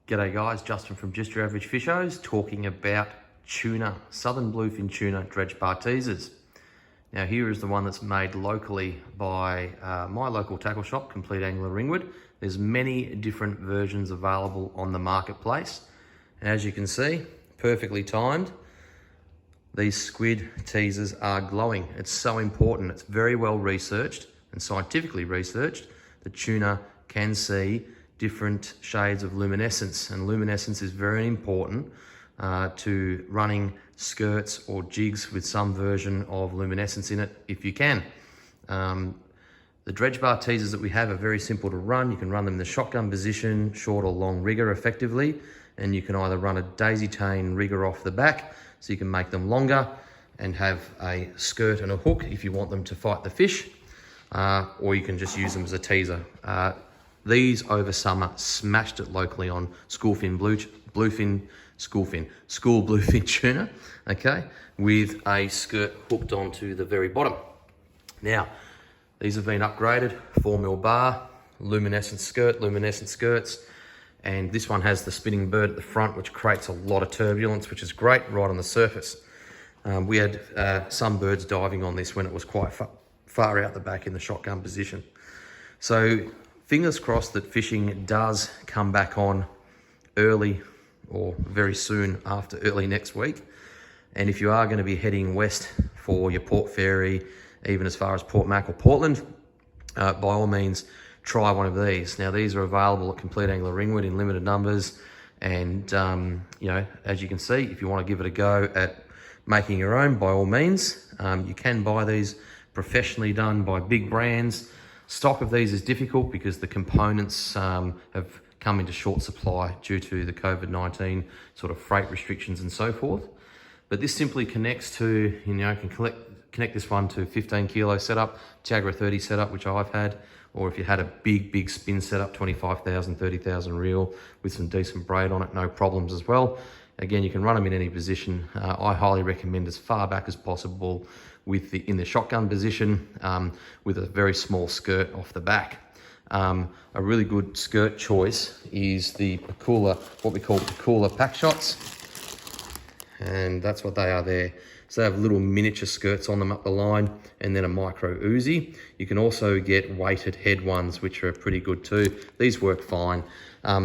G'day guys, Justin from Just Your Average Fishos talking about tuna, Southern Bluefin Tuna Dredge Bar Teasers. Now here is the one that's made locally by my local tackle shop, Complete Angler Ringwood. There's many different versions available on the marketplace. And as you can see, perfectly timed. These squid teasers are glowing. It's so important. It's very well researched and scientifically researched. The tuna can see different shades of luminescence, and luminescence is very important to running skirts or jigs with some version of luminescence in it if you can. The dredge bar teasers that we have are very simple to run. You can run them in the shotgun position, short or long rigger effectively, and you can either run a daisy chain rigger off the back so you can make them longer and have a skirt and a hook if you want them to fight the fish, or you can just use them as a teaser. These over summer smashed it locally on school bluefin tuna, okay, with a skirt hooked onto the very bottom. Now, these have been upgraded, 4mm bar, luminescent skirts, and this one has the spinning bird at the front, which creates a lot of turbulence, which is great right on the surface. We had some birds diving on this when it was quite far out the back in the shotgun position. So fingers crossed that fishing does come back on early or very soon after early next week. And if you are going to be heading west for your Port Fairy, even as far as Port Mac or Portland, by all means, try one of these. Now, these are available at Complete Angler Ringwood in limited numbers. And, you know, as you can see, if you want to give it a go at making your own, by all means, you can buy these professionally done by big brands. Stock of these is difficult because the components have come into short supply due to the COVID-19 sort of freight restrictions and so forth. But this simply connects to, you know, can connect this one to a 15 kilo setup, Tiagra 30 setup, which I've had, or if you had a big spin setup, 25,000, 30,000 reel with some decent braid on it, no problems as well. Again, you can run them in any position. I highly recommend as far back as possible in the shotgun position with a very small skirt off the back. A really good skirt choice is the Ocally, what we call Ocally pack shots, and that's what they are there. So they have little miniature skirts on them up the line, and then a micro Uzi. You can also get weighted head ones, which are pretty good too. These work fine.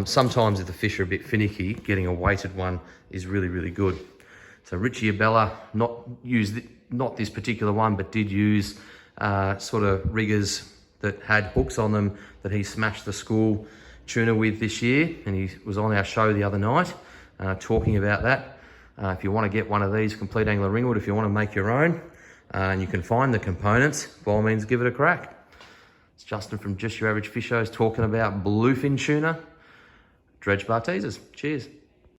Sometimes if the fish are a bit finicky, getting a weighted one is really good. So Richie Abella, not this particular one, but did use sort of riggers that had hooks on them that he smashed the school tuna with this year, and he was on our show the other night talking about that. If you want to get one of these, Complete Angler Ringwood, if you want to make your own, and you can find the components, by all means give it a crack. It's Justin from Just Your Average Fishos talking about Bluefin Tuna Dredge Bar Teasers. Cheers.